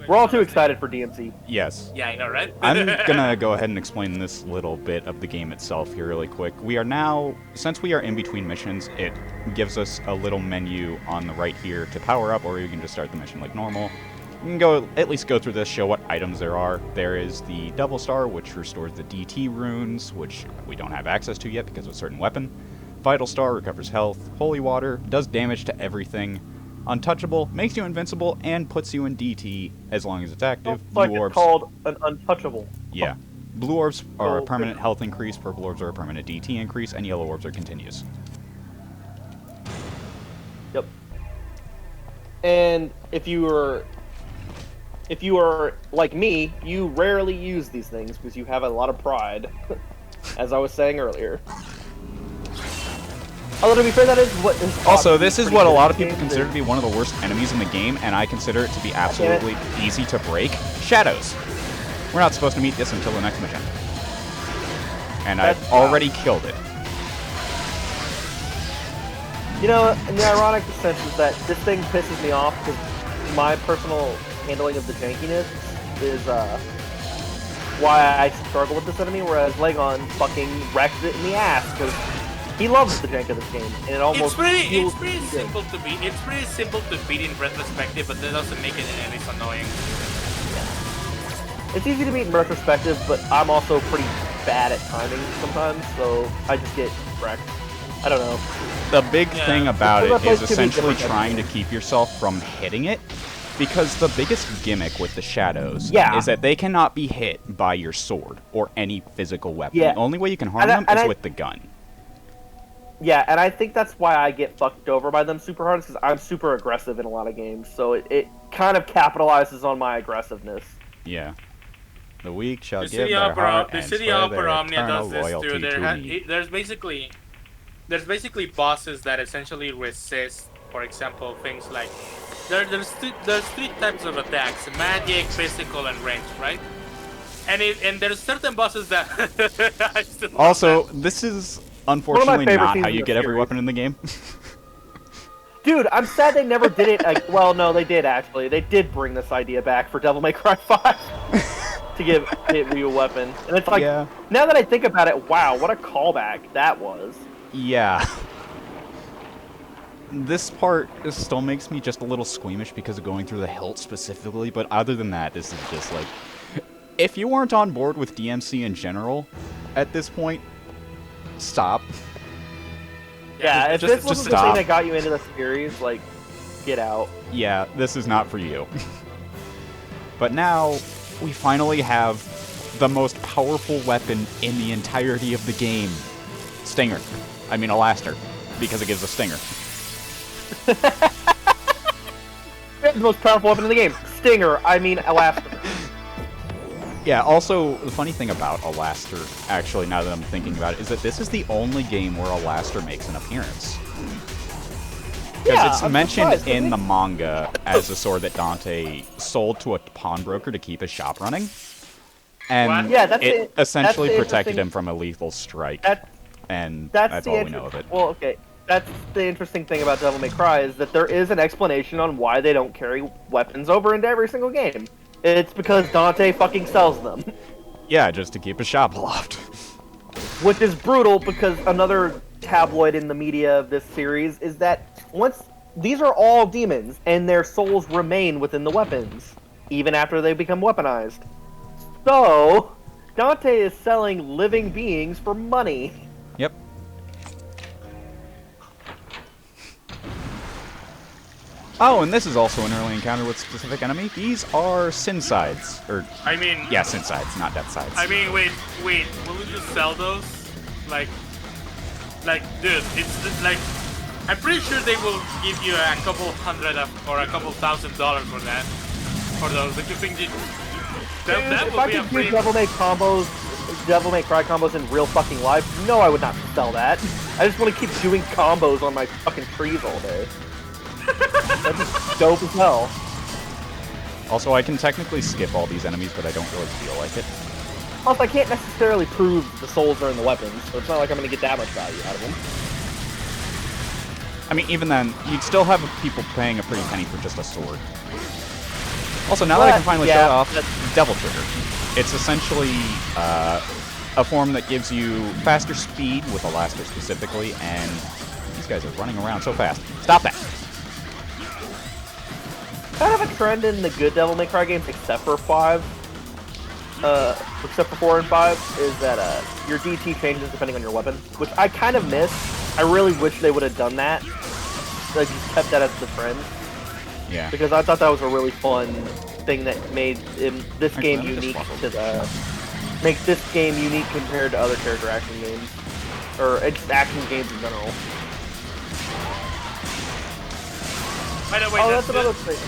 We're all too excited for DMC. Yes. Yeah, I know, right? I'm gonna go ahead and explain this little bit of the game itself here really quick. We are now, since we are in between missions, it gives us a little menu on the right here to power up, or you can just start the mission like normal. You can at least go through this, show what items there are. There is the Double Star, which restores the DT runes, which we don't have access to yet because of a certain weapon. Vital Star recovers health. Holy Water does damage to everything. Untouchable makes you invincible and puts you in DT as long as it's active. It's like it's called an untouchable. Yeah. Blue orbs are a permanent health increase, purple orbs are a permanent DT increase, and yellow orbs are continuous. Yep. And if you are like me, you rarely use these things because you have a lot of pride, as I was saying earlier. Although, to be fair, that is what is also, this is what a lot of people consider to be one of the worst enemies in the game, and I consider it to be absolutely easy to break. Shadows. We're not supposed to meet this until the next mission. And I've already killed it. You know, and the ironic sense is that this thing pisses me off because my personal handling of the jankiness is why I struggle with this enemy, whereas Legon fucking wrecks it in the ass because he loves the jank of this game, and it almost it's pretty simple to beat. It's pretty simple to beat in retrospective, but that doesn't make it any less annoying. It's easy to beat in retrospective, but I'm also pretty bad at timing sometimes, so I just get wrecked. I don't know. The big thing about it is essentially trying to keep yourself from hitting it, because the biggest gimmick with the shadows is that they cannot be hit by your sword or any physical weapon. The only way you can harm them is with the gun. Yeah, and I think that's why I get fucked over by them super hard, because I'm super aggressive in a lot of games, so it kind of capitalizes on my aggressive-ness. Yeah. The weak shall give their heart and swear their eternal loyalty to me. There's basically bosses that essentially resist, for example, things like... There's three types of attacks: magic, physical, and ranged, right? And there's certain bosses that... I still also, this is... unfortunately not how you get every weapon in the game. Dude, I'm sad they never did it. Well, no, they did actually. They did bring this idea back for Devil May Cry 5 to hit Ryu a weapon. And it's like, now that I think about it, wow, what a callback that was. Yeah. This part still makes me just a little squeamish because of going through the hilt specifically, but other than that, this is just like... If you weren't on board with DMC in general at this point, stop. Yeah, if this wasn't the thing that got you into the series, like, get out. Yeah, this is not for you. But now, we finally have the most powerful weapon in the entirety of the game. Stinger. I mean, Alaster, because it gives a stinger. The most powerful weapon in the game. Stinger, I mean, Alaster. Yeah, also, the funny thing about Alaster, actually, now that I'm thinking about it, is that this is the only game where Alaster makes an appearance. Because it's mentioned in the manga as a sword that Dante sold to a pawnbroker to keep his shop running. And it essentially protected him from a lethal strike. And that's all we know of it. Well, okay. That's the interesting thing about Devil May Cry, is that there is an explanation on why they don't carry weapons over into every single game. It's because Dante fucking sells them. Yeah, just to keep his shop aloft. Which is brutal, because another tabloid in the media of this series is that these are all demons, and their souls remain within the weapons, even after they become weaponized. So, Dante is selling living beings for money. Yep. Oh, and this is also an early encounter with a specific enemy. These are sin sides, yeah, sin sides, not death sides. I mean, wait, will we just sell those? Like, dude, it's like, I'm pretty sure they will give you a couple hundred or a couple $1,000 for that, for those. Like, you think that would be a free... Devil May Cry combos in real fucking life, no, I would not sell that. I just want to keep doing combos on my fucking trees all day. That's dope as hell. Also, I can technically skip all these enemies, but I don't really feel like it. Also, I can't necessarily prove the souls are in the weapons, so it's not like I'm going to get that much value out of them. I mean, even then, you'd still have people paying a pretty penny for just a sword. Also, now that I can finally show it off, that's- Devil Trigger. It's essentially a form that gives you faster speed with Elasto specifically, and these guys are running around so fast. Stop that! kind of a trend in the good Devil May Cry games, except for 4 and 5, is that your DT changes depending on your weapon, which I kind of miss. I really wish they would have done that. They just kept that as the trend. Yeah. Because I thought that was a really fun thing that made this game let me just unique swap to the... Makes this game unique compared to other character action games. Or just action games in general. By the way, Oh, that's that's another thing.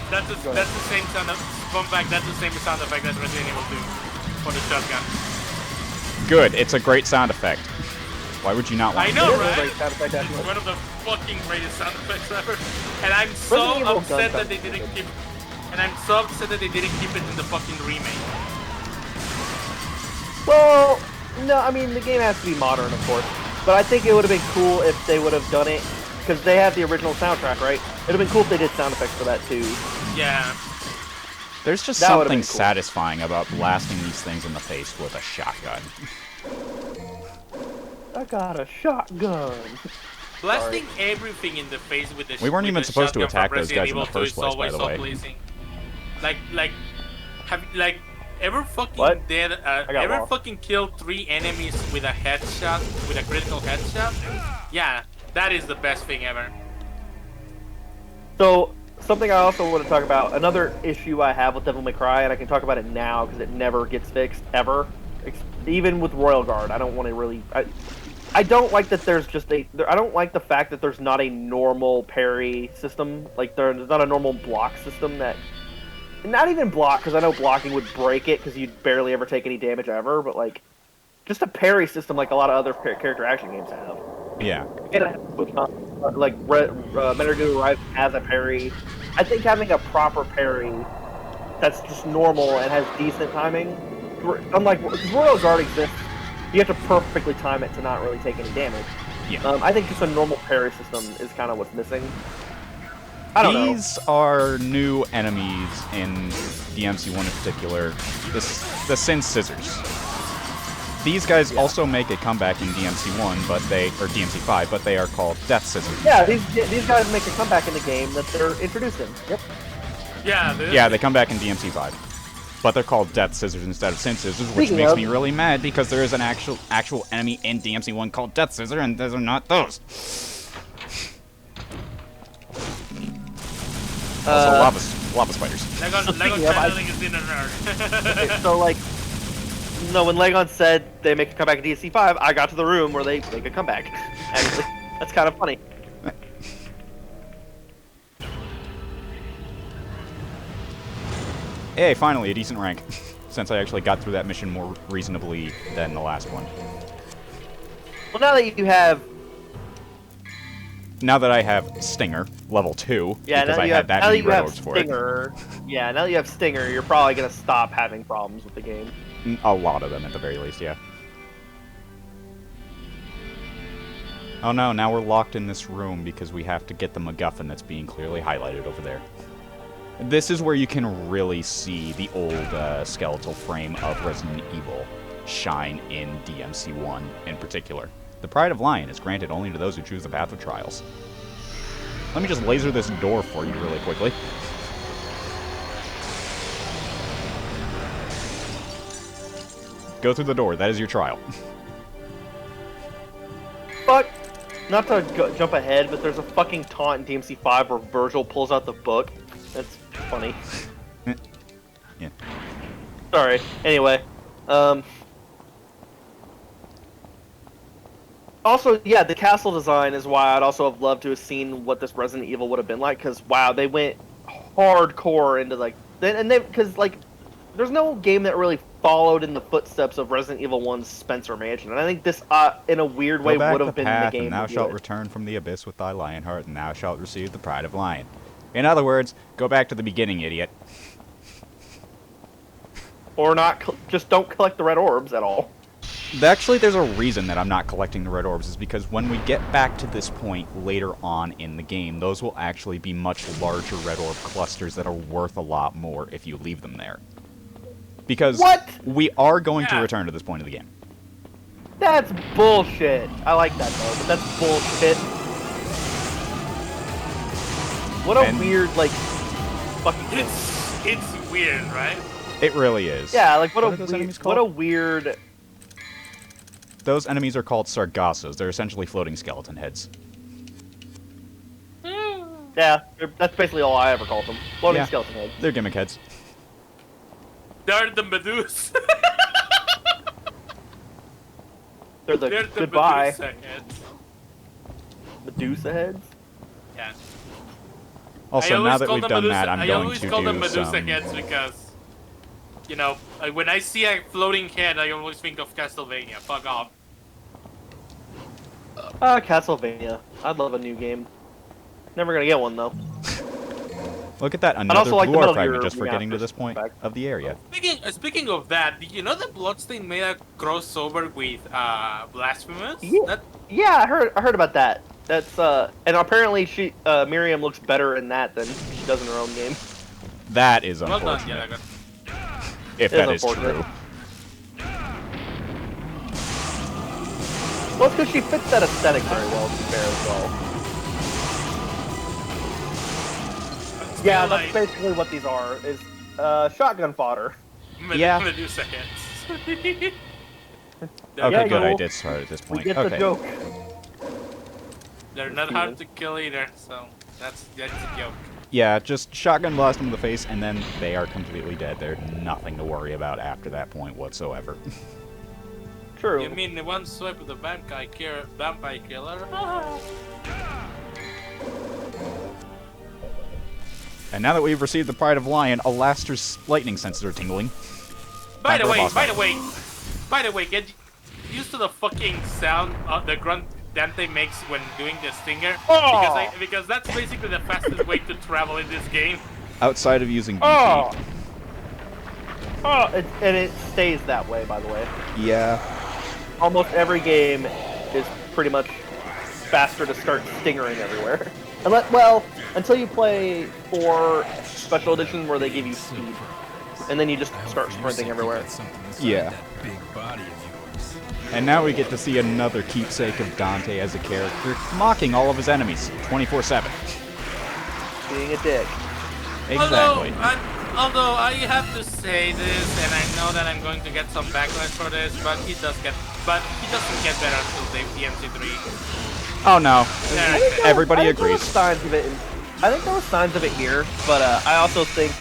that's the same sound of fun fact. That's the same sound effect that Resident Evil 2 for the shotgun. Good, it's a great sound effect. Why would you not want I to know, It is a right? great sound effect, It's actually. one of the fucking greatest sound effects ever. And I'm so Resident Evil upset does that they sound didn't good. keep. And I'm so upset that they didn't keep it in the fucking remake. Well, no, I mean, the game has to be modern, of course. But I think it would have been cool if they would have done it, because they have the original soundtrack, right? It would have been cool if they did sound effects for that, too. Yeah. There's just That would've something been cool. satisfying about blasting these things in the face with a shotgun. I got a shotgun. Blasting everything in the face with the We weren't with even the supposed to shotgun attack from those Resident guys in the Evil 2 first is place, by always the so way. pleasing. Like, ever fucking What? dead? got Ever lost. fucking killed 3 enemies with a headshot, with a critical headshot? Yeah, that is the best thing ever. So, something I also want to talk about, another issue I have with Devil May Cry, and I can talk about it now because it never gets fixed, ever. Even with Royal Guard, I don't want to really... I don't like that there's just I don't like the fact that there's not a normal parry system. Like, there's not a normal block system that... Not even block, because I know blocking would break it, because you'd barely ever take any damage ever, but, like, just a parry system like a lot of other character action games have. Yeah. Like Metal Gear Rise has a parry. I think having a proper parry that's just normal and has decent timing, unlike because Royal Guard exists, you have to perfectly time it to not really take any damage. Yeah. I think just a normal parry system is kind of what's missing. I don't know. These are new enemies in DMC1 in particular. The Sin Scissors. These guys also make a comeback in DMC1, or DMC5, but they are called Death Scissors. Yeah, these guys make a comeback in the game that they're introduced in. Yep. Yeah, They come back in DMC5. But they're called Death Scissors instead of Sin Scissors, which Speaking makes of- me really mad because there is an actual enemy in DMC1 called Death Scissor, and those are not those. Also, lava spiders. Lego Speaking of, channeling is in a nerd. Okay, so like, no, when Legon said they make a comeback in DMC5, I got to the room where they make a comeback. Actually, that's kind of funny. Hey, finally, a decent rank. Since I actually got through that mission more reasonably than the last one. Well, now that you have, Now that I have Stinger, level 2, yeah, because now I you had have, that now that many you red have orbs for it. Stinger, yeah, now that you have Stinger, you're probably gonna stop having problems with the game. A lot of them, at the very least, yeah. Oh no, now we're locked in this room because we have to get the MacGuffin that's being clearly highlighted over there. This is where you can really see the old skeletal frame of Resident Evil shine in DMC1 in particular. The Pride of Lion is granted only to those who choose the path of trials. Let me just laser this door for you really quickly. Go through the door, that is your trial. But, not to jump ahead, but there's a fucking taunt in DMC5 where Virgil pulls out the book. That's funny. Yeah. Sorry. Anyway, also, yeah, the castle design is why I'd also have loved to have seen what this Resident Evil would have been like. Because wow, they went hardcore into like, because like, there's no game that really followed in the footsteps of Resident Evil 1's Spencer Mansion, and I think this, in a weird way, Go back would the have been path, the game. and thou to do shalt it. return from the abyss with thy lion heart, and thou shalt receive the pride of lion. In other words, go back to the beginning, idiot. Or not, just don't collect the red orbs at all. Actually, there's a reason that I'm not collecting the red orbs, is because when we get back to this point later on in the game, those will actually be much larger red orb clusters that are worth a lot more if you leave them there. Because we are going to return to this point of the game. That's bullshit. I like that though, but that's bullshit. What a weird, like, fucking thing. It's weird, right? It really is. Yeah, like what a weird. Those enemies are called Sargassos. They're essentially floating skeleton heads. Yeah, that's basically all I ever called them. Floating skeleton heads. They're gimmick heads. They're the Medusa. They're the goodbye. Medusa heads. Medusa heads? Yeah. Also, now that we've done that, I'm going to do I always call them Medusa heads because, you know, when I see a floating head, I always think of Castlevania. Fuck off. Castlevania. I'd love a new game. Never gonna get one though. Look at that, another like blue fragment just for getting to this point of the area. Speaking of that, did you know that Bloodstain made a crossover with Blasphemous? Yeah, I heard about that. That's and apparently Miriam looks better in that than she does in her own game. That is unfortunate. If that is true. Well, it's because she fits that aesthetic very well, to be fair as well. Yeah, that's basically what these are, is shotgun fodder. Yeah. Medusa heads. Okay, Yeah, good, I did start at this point. We get the joke. They're not hard to kill either, so that's a joke. Yeah, just shotgun blast them in the face, and then they are completely dead. There's nothing to worry about after that point whatsoever. True. You mean the one swipe of the vampire killer? And now that we've received the Pride of Lion, Alastair's lightning senses are tingling. By the way, get used to the fucking sound of the grunt Dante makes when doing the stinger. Oh! Because that's basically the fastest way to travel in this game. Outside of using BP. Oh! And it stays that way, by the way. Yeah. Almost every game is pretty much faster to start stingering everywhere. Until you play 4 special editions where they give you speed. And then you just start sprinting everywhere. Yeah. And now we get to see another keepsake of Dante as a character, mocking all of his enemies, 24/7. Being a dick. Exactly. Although I have to say this, and I know that I'm going to get some backlash for this, but he doesn't get better until the DMC3. Oh no, everybody agrees. I think there were signs of it here, but I also think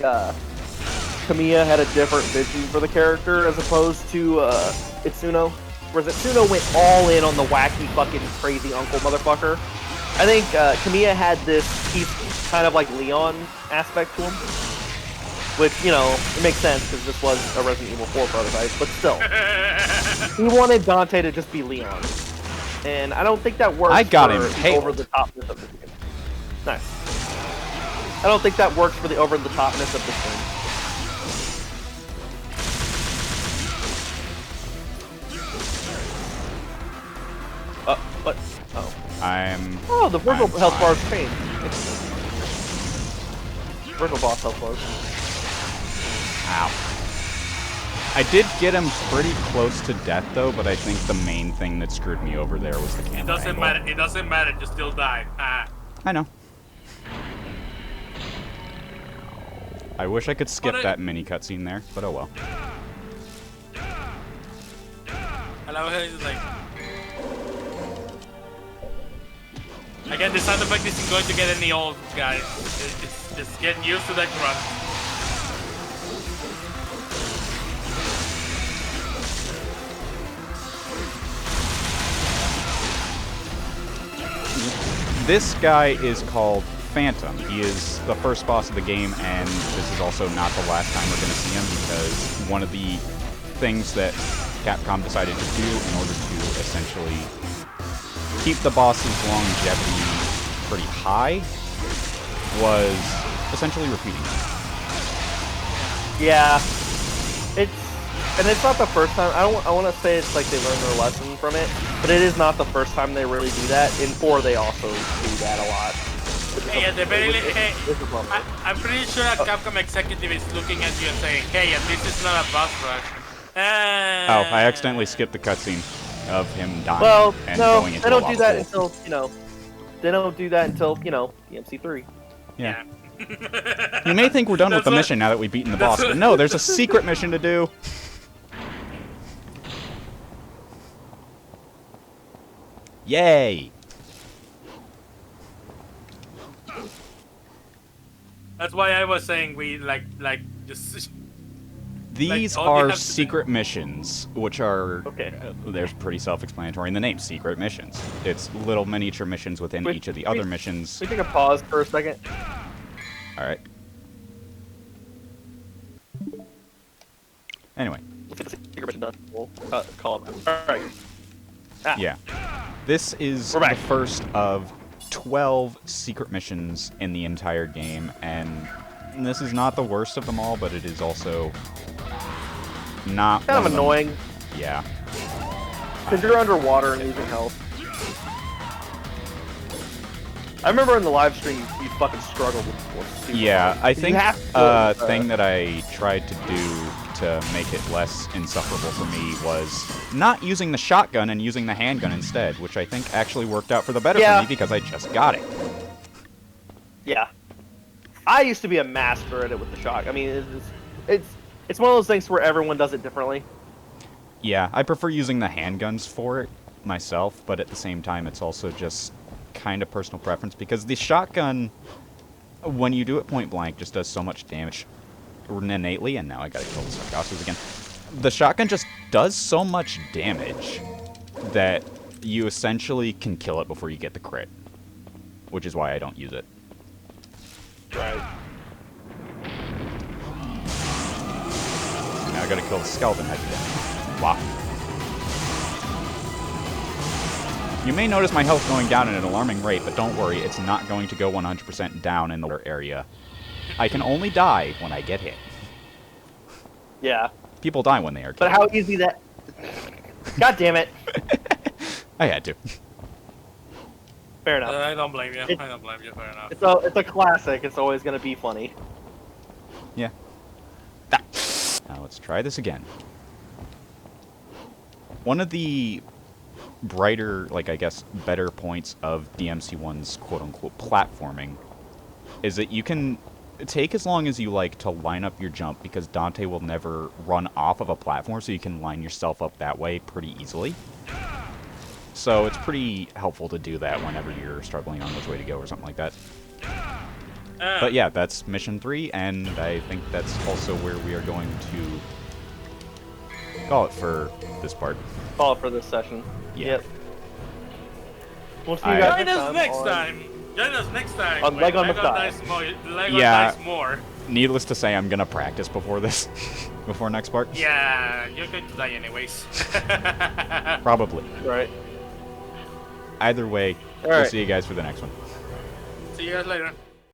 Kamiya had a different vision for the character as opposed to Itsuno. Whereas Itsuno went all in on the wacky fucking crazy uncle motherfucker. I think Kamiya had this, he's kind of like Leon aspect to him. Which, you know, it makes sense because this was a Resident Evil 4 prototype, but still. He wanted Dante to just be Leon. And I don't think that works for the over-the-topness of this game. Nice. I don't think that works for the over-the-topness of this game. What? Oh. Oh, the Virgil health bars changed. Virgil boss health bars. Ow. I did get him pretty close to death, though, but I think the main thing that screwed me over there was the camera angle. It doesn't matter, just still die. I know. I wish I could skip that mini cutscene there, but oh well. Hello, he's like... Again, the sound effect isn't going to get any old, guys. It's just getting used to that grunt. This guy is called Phantom. He is the first boss of the game, and this is also not the last time we're going to see him, because one of the things that Capcom decided to do in order to essentially keep the boss's longevity pretty high was essentially repeating them. Yeah. and it's not the first time. I want to say it's like they learned their lesson from it, but it is not the first time they really do that. In 4, they also do that a lot. Hey, at the very least, hey, It's a bummer. I'm pretty sure a Capcom executive is looking at you and saying, "Hey, at least it's not a boss rush." Oh, I accidentally skipped the cutscene of him dying Well, and no, going into they don't a do lava that pool. until they don't do that until DMC3. Yeah. You may think we're done with the mission now that we've beaten the boss, but no, there's a secret mission to do. Yay! That's why I was saying we like just. These all you are have to do- secret missions, which are Okay. There's pretty self-explanatory in the name, secret missions. It's little miniature missions within Wait, each of the other wait. missions. Can we take a pause for a second? All right. Anyway, Secret mission done. We'll call it. All right. Ah. yeah. This is We're the back. first of 12 secret missions in the entire game, and this is not the worst of them all, but it is also not Kind of one them- annoying Yeah. because you're underwater and losing health. I remember in the live stream you fucking struggled with Yeah, I You think have to, a thing that I tried to do to make it less insufferable for me was not using the shotgun and using the handgun instead, which I think actually worked out for the better Yeah. for me because I just got it. Yeah. I used to be a master at it with the shock. I mean, it's one of those things where everyone does it differently. Yeah, I prefer using the handguns for it myself, but at the same time it's also just kind of personal preference because the shotgun, when you do it point blank, just does so much damage innately, and now I gotta kill the sarcophagus again. The shotgun just does so much damage that you essentially can kill it before you get the crit, which is why I don't use it. Right. Now I gotta kill the skeleton head again. Wow. You may notice my health going down at an alarming rate, but don't worry, it's not going to go 100% down in the water area. I can only die when I get hit. Yeah. People die when they are But killed. how easy that... God damn it. I had to. Fair enough. I don't blame you. It- I don't blame you. Fair enough. It's a classic. It's always going to be funny. Yeah. Ah. Now let's try this again. One of the brighter, like I guess, better points of DMC1's quote-unquote platforming is that you can take as long as you like to line up your jump because Dante will never run off of a platform, so you can line yourself up that way pretty easily. So it's pretty helpful to do that whenever you're struggling on which way to go or something like that. But yeah, that's mission 3, and I think that's also where we are going to call it for this part. Call it for this session. Yeah. Yep. We'll see you I- guys Join us next on- time. Join us next time. On when Leg on the Lego Thigh. Dice Lego Yeah. Dice More. Needless to say, I'm gonna practice before this, before next part. Yeah, you're going to die anyways. Probably. Right. Either way, All we'll right. see you guys for the next one. See you guys later.